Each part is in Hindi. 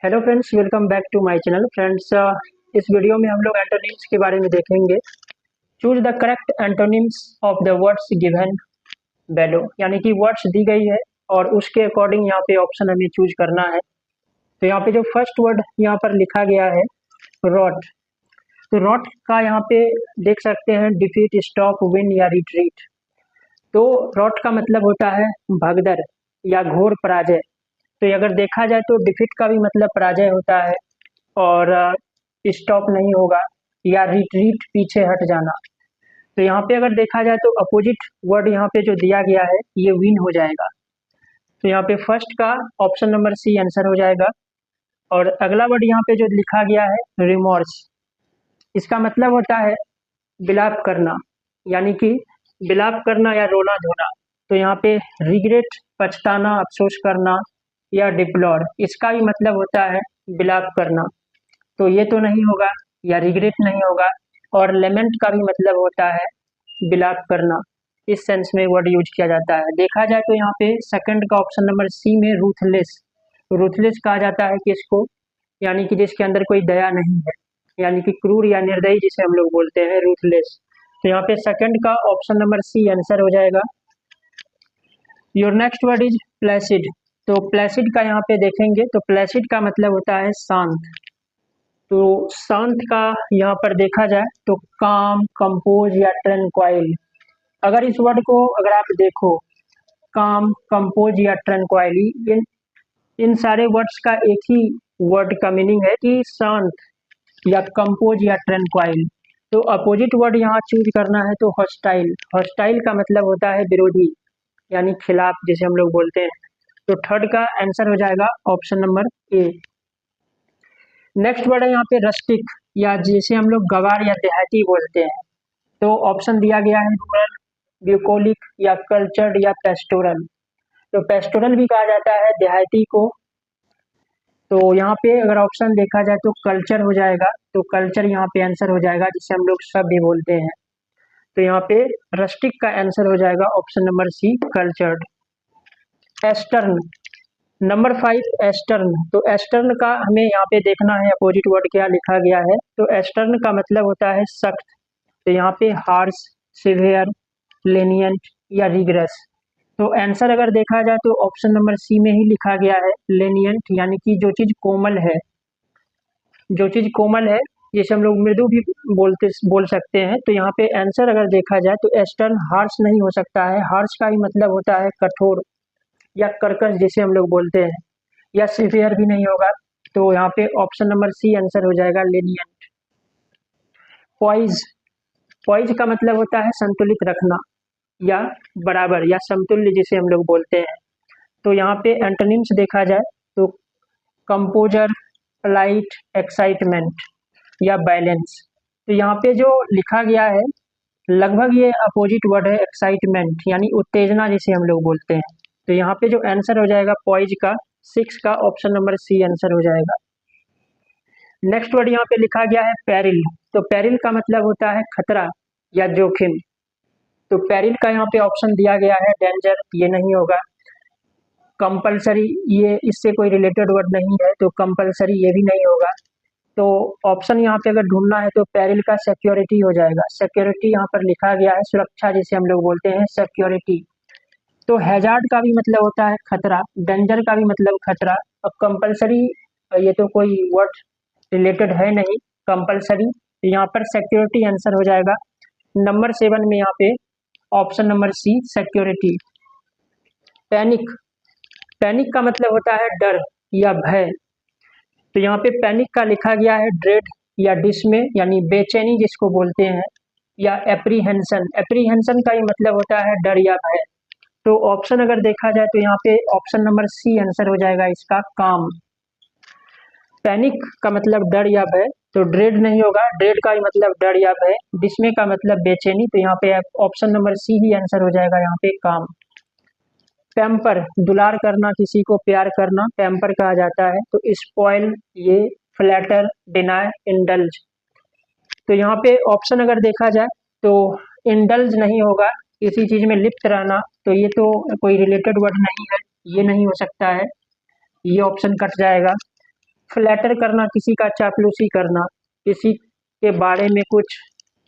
Hello friends, welcome back to my channel. Friends, इस वीडियो में हम लोग एंटोनिम्स के बारे में देखेंगे। Choose the correct antonyms of the words given below, यानी कि वर्ड्स दी गई है और उसके अकॉर्डिंग यहाँ पे ऑप्शन हमें चूज करना है। तो यहाँ पे जो फर्स्ट वर्ड यहाँ पर लिखा गया है रॉट, तो रॉट का यहाँ पे देख सकते हैं डिफीट, स्टॉप, विन या रिट्रीट। तो रॉट का मतलब होता है भगदड़ या घोर पराजय। तो अगर देखा जाए तो डिफीट का भी मतलब पराजय होता है और स्टॉप नहीं होगा या रिट्रीट पीछे हट जाना। तो यहाँ पे अगर देखा जाए तो अपोजिट वर्ड यहाँ पे जो दिया गया है ये विन हो जाएगा। तो यहाँ पे फर्स्ट का ऑप्शन नंबर सी आंसर हो जाएगा। और अगला वर्ड यहाँ पे जो लिखा गया है रिमोर्स, इसका मतलब होता है विलाप करना, यानी कि विलाप करना या रोना धोना। तो यहाँ पे रिग्रेट पछताना, अफसोस करना या डिप्लोर, इसका भी मतलब होता है विलाप करना। तो ये तो नहीं होगा या रिग्रेट नहीं होगा। और लेमेंट का भी मतलब होता है विलाप करना, इस सेंस में वर्ड यूज किया जाता है। देखा जाए तो यहाँ पे सेकंड का ऑप्शन नंबर सी में रूथलेस, रूथलेस कहा जाता है किसको, यानी कि जिसके अंदर कोई दया नहीं है, यानी कि क्रूर या निर्दयी जिसे हम लोग बोलते हैं, रूथलेस। तो यहाँ पे सेकंड का ऑप्शन नंबर सी आंसर हो जाएगा। Your next word is Placid. तो प्लेसिड का यहाँ पे देखेंगे तो प्लेसिड का मतलब होता है शांत। तो शांत का यहाँ पर देखा जाए तो काम, कंपोज या ट्रैंक्वाइल। अगर इस वर्ड को अगर आप देखो, काम, कंपोज या ट्रैंक्वाइली, इन सारे वर्ड्स का एक ही वर्ड का मीनिंग है कि शांत या कंपोज या ट्रैंक्वाइल। तो अपोजिट वर्ड यहाँ चूज करना है तो हॉस्टाइल। हॉस्टाइल का मतलब होता है विरोधी, यानी खिलाफ जिसे हम लोग बोलते हैं। तो थर्ड का आंसर हो जाएगा option number A. Next word है यहाँ पे रस्टिक, या जिसे हम लोग गवार या देहाती बोलते हैं। तो ऑप्शन दिया गया है रूरल, ब्यूकोलिक या कल्चर्ड या पेस्टोरल। तो पेस्टोरल भी कहा जाता है देहाती को। तो यहाँ पे अगर ऑप्शन देखा जाए तो कल्चर हो जाएगा। तो कल्चर यहाँ पे आंसर हो जाएगा, जिसे हम लोग सभ्य बोलते हैं। तो यहाँ पे रस्टिक का आंसर हो जाएगा option number C, cultured. Eastern, number 5 eastern. तो एस्टर्न का हमें यहाँ पे देखना है अपोजिट वर्ड क्या लिखा गया है। तो एस्टर्न का मतलब होता है सख्त। तो यहाँ पे हार्श, सिवियर, लेनियंट या रिग्रेस। तो आंसर अगर देखा जाए तो ऑप्शन नंबर सी में ही लिखा गया है लेनियंट, यानी कि जो चीज कोमल है, जो चीज कोमल है जिसे हम लोग मृदु भी बोल सकते हैं। तो यहाँ पे आंसर अगर देखा जाए तो एस्टर्न हार्श नहीं हो सकता है। हार्श का ही मतलब होता है कठोर या कर्कश जिसे हम लोग बोलते हैं, या सिवियर भी नहीं होगा। तो यहाँ पे ऑप्शन नंबर सी आंसर हो जाएगा लेनियंट। पॉइज, पॉइज का मतलब होता है संतुलित रखना या बराबर या समतुल्य जिसे हम लोग बोलते हैं। तो यहाँ पे एंटोनिम्स देखा जाए तो कंपोजर, पोलाइट, एक्साइटमेंट या बैलेंस। तो यहाँ पे जो लिखा गया है लगभग ये अपोजिट वर्ड है एक्साइटमेंट, यानी उत्तेजना जिसे हम लोग बोलते हैं। तो यहाँ पे जो आंसर हो जाएगा पॉइज का 6 का ऑप्शन नंबर सी आंसर हो जाएगा। नेक्स्ट वर्ड यहाँ पे लिखा गया है पेरिल। तो पेरिल का मतलब होता है खतरा या जोखिम। तो पेरिल का यहाँ पे ऑप्शन दिया गया है डेंजर, ये नहीं होगा। कंपलसरी, ये इससे कोई रिलेटेड वर्ड नहीं है, तो कंपलसरी ये भी नहीं होगा। तो ऑप्शन यहाँ पे अगर ढूंढना है तो पेरिल का सिक्योरिटी हो जाएगा। सिक्योरिटी यहाँ पर लिखा गया है, सुरक्षा जिसे हम लोग बोलते हैं, सिक्योरिटी। तो हैजार्ड का भी मतलब होता है खतरा, डेंजर का भी मतलब खतरा। अब कंपलसरी, ये तो कोई वर्ड रिलेटेड है नहीं कंपलसरी। यहाँ पर सिक्योरिटी आंसर हो जाएगा। नंबर 7 में यहाँ पे option number C, security. Panic, panic का मतलब होता है डर या भय। तो यहाँ पे पैनिक का लिखा गया है ड्रेड या डिसमे, यानी बेचैनी जिसको बोलते हैं, या एप्रीहेंशन। एप्रीहेंशन का ही मतलब होता है डर या भय। तो ऑप्शन अगर देखा जाए तो यहाँ पे ऑप्शन नंबर सी आंसर हो जाएगा इसका, काम। पैनिक का मतलब डर या भय, तो ड्रेड नहीं होगा, ड्रेड का ही मतलब डर या भय। डिसमे का मतलब बेचैनी, तो यहाँ पे ऑप्शन नंबर सी ही आंसर हो जाएगा यहाँ पे, काम। पैम्पर, दुलार करना, किसी को प्यार करना, पैम्पर कहा जाता है। तो स्पॉइल, ये, फ्लैटर, डिनाय, इंडल्ज। तो यहाँ पे ऑप्शन अगर देखा जाए तो इंडल्ज नहीं होगा, किसी चीज में लिप्त रहना। तो ये तो कोई रिलेटेड वर्ड नहीं है, ये नहीं हो सकता है, ये ऑप्शन कट जाएगा। फ्लैटर करना, किसी का चापलूसी करना, किसी के बारे में कुछ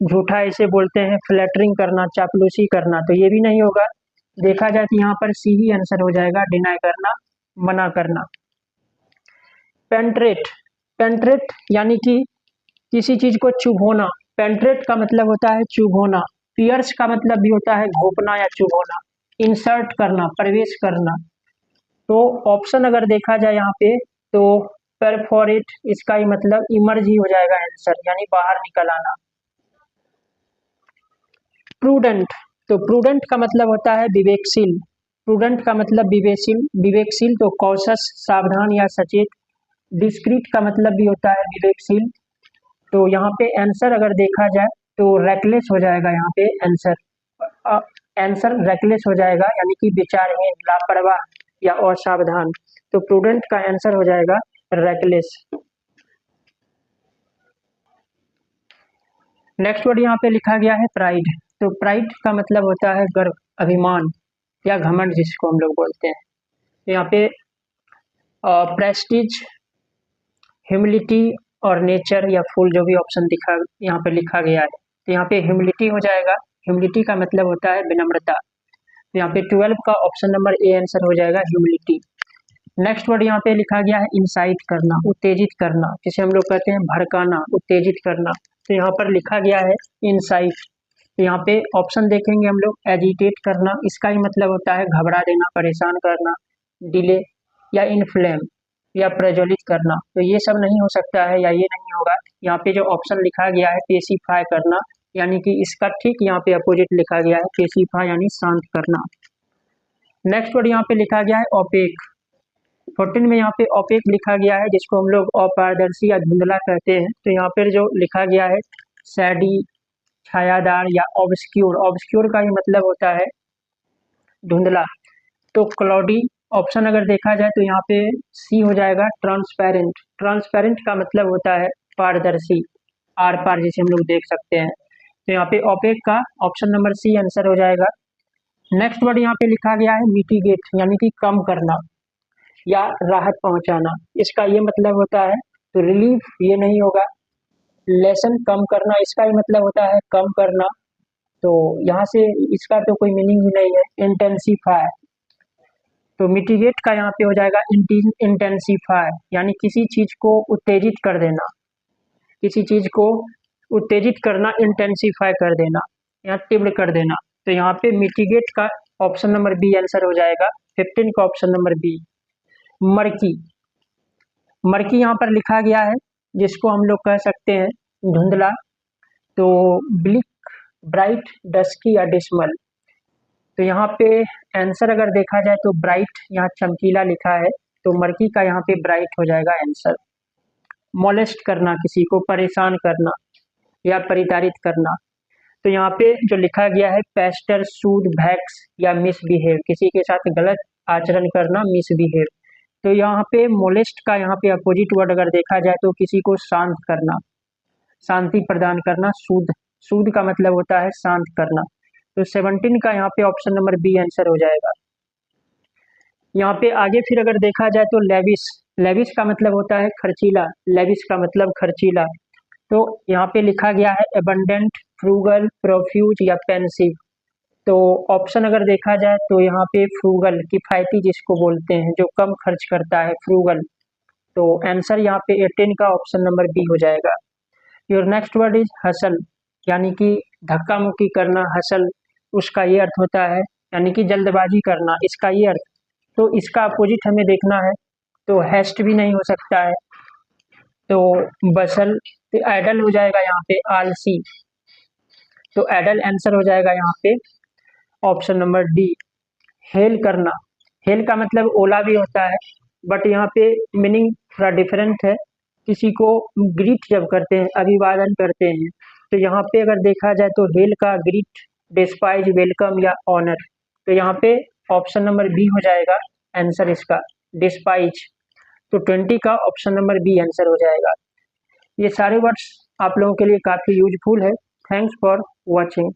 झूठा ऐसे बोलते हैं, फ्लैटरिंग करना, चापलूसी करना, तो ये भी नहीं होगा। देखा जाए तो यहाँ पर सी ही आंसर हो जाएगा, डिनाई करना, मना करना। पेंट्रेट, पेंट्रेट यानी कि किसी चीज को चुभोना। पेंट्रेट का मतलब होता है चुभोना। पियर्स का मतलब भी होता है घोपना या चुभोना। इंसर्ट करना, प्रवेश करना। तो ऑप्शन अगर देखा जाए यहाँ पे तो परफोरेट, इसका ही मतलब इमर्ज ही हो जाएगा आंसर, यानी बाहर निकल आना। प्रूडेंट, तो प्रूडेंट का मतलब होता है विवेकशील। प्रूडेंट का मतलब विवेकशील, विवेकशील तो कॉशस, सावधान या सचेत। डिस्क्रीट का मतलब भी होता है विवेकशील। तो यहाँ पे आंसर अगर देखा जाए तो रेकलेस हो जाएगा, यहाँ पे आंसर आंसर रेकलेस हो जाएगा, यानी कि विचारहीन, लापरवाह या असावधान। तो प्रूडेंट का आंसर हो जाएगा रेकलेस। नेक्स्ट वर्ड यहाँ पे लिखा गया है प्राइड। तो प्राइड का मतलब होता है गर्व, अभिमान या घमंड, जिसको हम लोग बोलते हैं। तो यहाँ पे प्रेस्टीज, ह्यूमिलिटी और नेचर या फूल, जो भी ऑप्शन दिखा यहाँ पे लिखा गया है। तो यहाँ पे ह्यूमिलिटी हो जाएगा। ह्यूमिलिटी का मतलब होता है विनम्रता। तो यहाँ पे 12 का ऑप्शन नंबर ए आंसर हो जाएगा, ह्यूमिलिटी। नेक्स्ट वर्ड यहाँ पे लिखा गया है इंसाइट करना, उत्तेजित करना, जिसे हम लोग कहते हैं भड़काना, उत्तेजित करना। तो यहाँ पर लिखा गया है इंसाइट। तो यहाँ पे ऑप्शन देखेंगे हम लोग, एजिटेट करना, इसका ही मतलब होता है घबरा देना, परेशान करना। डिले या इन्फ्लेम या प्रज्वलित करना, तो ये सब नहीं हो सकता है या ये नहीं होगा। यहाँ पे जो ऑप्शन लिखा गया है पेसिफाई करना, यानी कि इसका ठीक यहाँ पे अपोजिट लिखा गया है, पेसिफाई यानी शांत करना। नेक्स्ट वर्ड यहाँ पे लिखा गया है ओपेक। 14 में यहाँ पे ओपेक लिखा गया है, जिसको हम लोग अपारदर्शी या धुंधला कहते हैं। तो यहाँ पर जो लिखा गया है सैडी, छायादार या ऑब्सक्यूर। ऑब्सक्यूर का ही मतलब होता है धुंधला। तो क्लॉडी ऑप्शन अगर देखा जाए तो यहाँ पे सी हो जाएगा, ट्रांसपेरेंट। ट्रांसपेरेंट का मतलब होता है पारदर्शी, आर पार, जिसे हम लोग देख सकते हैं। तो यहाँ पे ओपेक का ऑप्शन नंबर सी आंसर हो जाएगा। नेक्स्ट वर्ड यहाँ पे लिखा गया है मिटिगेट, यानी कि कम करना या राहत पहुंचाना। इसका ये मतलब होता है, तो रिलीफ ये नहीं होगा। लेसन, कम करना, इसका ही मतलब होता है कम करना। तो यहाँ से इसका तो कोई मीनिंग ही नहीं है। इंटेंसिफाई, तो मिटिगेट का यहाँ पे हो जाएगा इंटेंसिफाई, यानी किसी चीज को उत्तेजित कर देना, किसी चीज को उत्तेजित करना, इंटेंसिफाई कर देना या तीव्र कर देना। तो यहाँ पे मिटिगेट का ऑप्शन नंबर बी आंसर हो जाएगा, 15 का ऑप्शन नंबर बी। मर्की, मर्की यहाँ पर लिखा गया है, जिसको हम लोग कह सकते हैं धुंधला। तो ब्लिक, ब्राइट, डस्की या डिस्मल। तो यहाँ पे आंसर अगर देखा जाए तो ब्राइट, यहाँ चमकीला लिखा है, तो मर्की का यहाँ पे ब्राइट हो जाएगा आंसर। मोलेस्ट करना, किसी को परेशान करना या परिताड़ित करना। तो यहाँ पे जो लिखा गया है पेस्टर, सूद, भैक्स या मिसबिहेव, किसी के साथ गलत आचरण करना, मिसबिहेव। तो यहाँ पे मोलेस्ट का यहाँ पे अपोजिट वर्ड अगर देखा जाए तो किसी को शांत करना, शांति प्रदान करना। सूद, सूद का मतलब होता है शांत करना। तो 17 का यहाँ पे ऑप्शन नंबर बी आंसर हो जाएगा। यहाँ पे आगे फिर अगर देखा जाए तो लेविश, लेविश का मतलब होता है खर्चीला, लेविश का मतलब खर्चीला। तो यहाँ पे लिखा गया है एबंडेंट, फ्रूगल, प्रोफ्यूज या पेंसिव। तो ऑप्शन अगर देखा जाए तो यहाँ पे फ्रूगल, किफायती जिसको बोलते हैं, जो कम खर्च करता है, फ्रूगल। तो आंसर यहाँ पे 18 का ऑप्शन नंबर बी हो जाएगा। Your next word is hustle, यानी कि धक्का मुक्की करना, हसल उसका ये अर्थ होता है, यानी कि जल्दबाजी करना, इसका ये अर्थ। तो इसका अपोजिट हमें देखना है, तो हेस्ट भी नहीं हो सकता है, तो बसल, तो एडल हो जाएगा यहाँ पे, आलसी। तो एडल आंसर हो जाएगा यहाँ पे ऑप्शन नंबर डी। हेल करना, हेल का मतलब ओला भी होता है, बट यहाँ पे मीनिंग थोड़ा डिफरेंट है। किसी को ग्रीट जब करते हैं, अभिवादन करते हैं, तो यहाँ पे अगर देखा जाए तो हेल का ग्रीट, डिस्पाइज, वेलकम या ऑनर। तो यहाँ पे ऑप्शन नंबर बी हो जाएगा आंसर इसका, डिस्पाइज। तो 20 का ऑप्शन नंबर बी आंसर हो जाएगा। ये सारे वर्ड्स आप लोगों के लिए काफ़ी यूजफुल है। Thanks for watching.